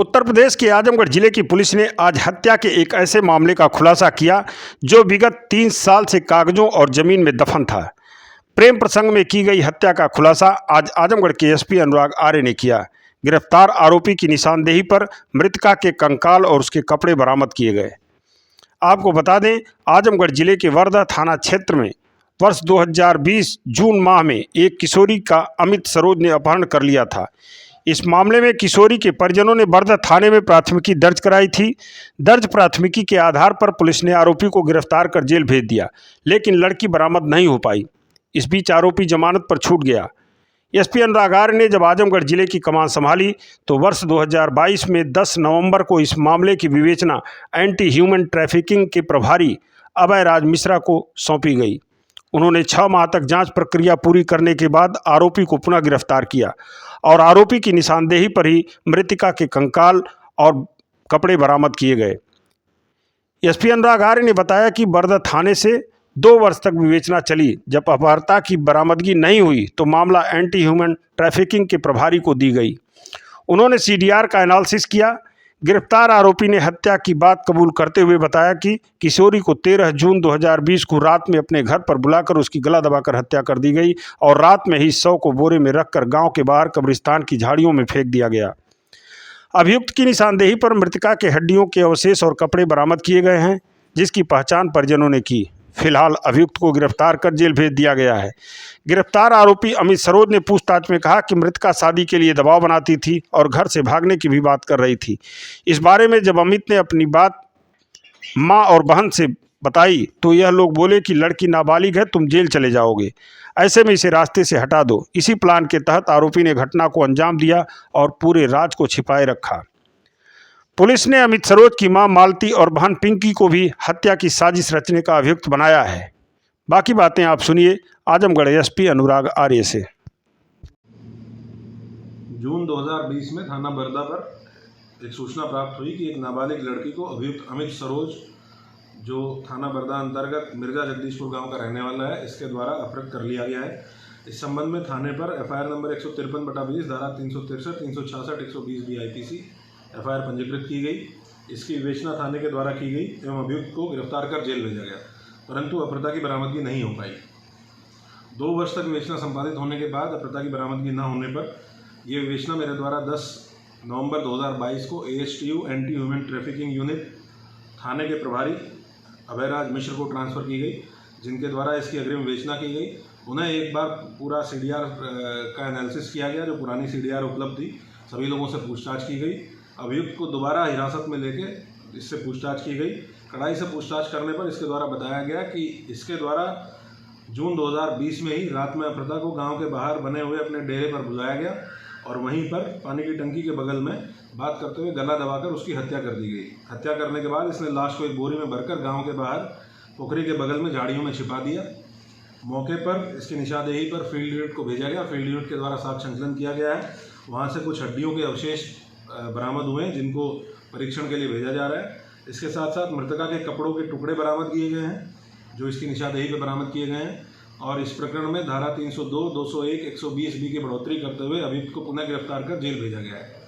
उत्तर प्रदेश के आजमगढ़ जिले की पुलिस ने आज हत्या के एक ऐसे मामले का खुलासा किया जो विगत 3 साल से कागजों और जमीन में दफन था। प्रेम प्रसंग में की गई हत्या का खुलासा आज आजमगढ़ के एसपी अनुराग आर्य ने किया। गिरफ्तार आरोपी की निशानदेही पर मृतका के कंकाल और उसके कपड़े बरामद किए गए। आपको बता दें, आजमगढ़ जिले के वर्धा थाना क्षेत्र में वर्ष 2020 जून माह में एक किशोरी का अमित सरोज ने अपहरण कर लिया था। इस मामले में किशोरी के परिजनों ने वर्धा थाने में प्राथमिकी दर्ज कराई थी। दर्ज प्राथमिकी के आधार पर पुलिस ने आरोपी को गिरफ्तार कर जेल भेज दिया, लेकिन लड़की बरामद नहीं हो पाई। इस बीच आरोपी जमानत पर छूट गया। एसपी अनुराग आर्य ने जब आजमगढ़ जिले की कमान संभाली तो वर्ष 2022 में 10 नवंबर को इस मामले की विवेचना एंटी ह्यूमन ट्रैफिकिंग के प्रभारी अभय राज मिश्रा को सौंपी गई। उन्होंने 6 माह तक जांच प्रक्रिया पूरी करने के बाद आरोपी को पुनः गिरफ्तार किया और आरोपी की निशानदेही पर ही मृतका के कंकाल और कपड़े बरामद किए गए। एसपी अनुराग आर्य ने बताया कि वर्धा थाने से 2 वर्ष तक विवेचना चली। जब अपहर्ता की बरामदगी नहीं हुई तो मामला एंटी ह्यूमन ट्रैफिकिंग के प्रभारी को दी गई। उन्होंने सीडीआर का एनालिसिस किया। गिरफ्तार आरोपी ने हत्या की बात कबूल करते हुए बताया कि किशोरी को 13 जून 2020 को रात में अपने घर पर बुलाकर उसकी गला दबाकर हत्या कर दी गई और रात में ही शव को बोरे में रखकर गांव के बाहर कब्रिस्तान की झाड़ियों में फेंक दिया गया। अभियुक्त की निशानदेही पर मृतका के हड्डियों के अवशेष और कपड़े बरामद किए गए हैं, जिसकी पहचान परिजनों ने की। फिलहाल अभियुक्त को गिरफ्तार कर जेल भेज दिया गया है। गिरफ्तार आरोपी अमित सरोज ने पूछताछ में कहा कि मृतका शादी के लिए दबाव बनाती थी और घर से भागने की भी बात कर रही थी। इस बारे में जब अमित ने अपनी बात मां और बहन से बताई तो यह लोग बोले कि लड़की नाबालिग है, तुम जेल चले जाओगे, ऐसे में इसे रास्ते से हटा दो। इसी प्लान के तहत आरोपी ने घटना को अंजाम दिया और पूरे राज को छिपाए रखा। पुलिस ने अमित सरोज की मां मालती और बहन पिंकी को भी हत्या की साजिश रचने का अभियुक्त बनाया है। बाकी बातें आप सुनिए आजमगढ़ एसपी अनुराग आर्य से। जून 2020 में थाना बरदा पर एक सूचना प्राप्त हुई कि एक नाबालिग लड़की को अभियुक्त अमित सरोज, जो थाना बरदा अंतर्गत मिर्जा जगदीशपुर गांव का रहने वाला है, इसके द्वारा अपहृत कर लिया गया है। इस संबंध में थाने पर एफआईआर नंबर 153/20 धारा 363, 366, 120 BIPC एफआईआर पंजीकृत की गई। इसकी विवेचना थाने के द्वारा की गई एवं अभियुक्त को गिरफ्तार कर जेल भेजा गया, परंतु अपहृता की बरामदगी नहीं हो पाई। 2 वर्ष तक विवेचना संपादित होने के बाद अपहृता की बरामदगी न होने पर यह विवेचना मेरे द्वारा 10 नवंबर 2022 को ASTU anti human trafficking unit थाने के प्रभारी अभयराज मिश्र को ट्रांसफ़र की गई, जिनके द्वारा इसकी अग्रिम विवेचना की गई। उन्हें एक बार पूरा CDR का एनालिसिस किया गया, जो पुरानी CDR उपलब्ध थी। सभी लोगों से पूछताछ की गई। अभियुक्त को दोबारा हिरासत में लेके इससे पूछताछ की गई। कड़ाई से पूछताछ करने पर इसके द्वारा बताया गया कि इसके द्वारा जून 2020 में ही रात में अपहृता को गांव के बाहर बने हुए अपने डेरे पर बुलाया गया और वहीं पर पानी की टंकी के बगल में बात करते हुए गला दबाकर उसकी हत्या कर दी गई। हत्या करने के बाद इसने लाश को एक बोरी में भरकर गाँव के बाहर पोखरी के बगल में झाड़ियों में छिपा दिया। मौके पर इसकी निशानदेही पर फील्ड यूनिट को भेजा गया। फील्ड यूनिट के द्वारा साक्ष्य संकलन किया गया है। वहाँ से कुछ हड्डियों के अवशेष बरामद हुए हैं, जिनको परीक्षण के लिए भेजा जा रहा है। इसके साथ साथ मृतका के कपड़ों के टुकड़े बरामद किए गए हैं, जो इसकी निशानदेही पर बरामद किए गए हैं और इस प्रकरण में धारा 302, 201, 120B की बढ़ोतरी करते हुए अभियुक्त को पुनः गिरफ्तार कर जेल भेजा गया है।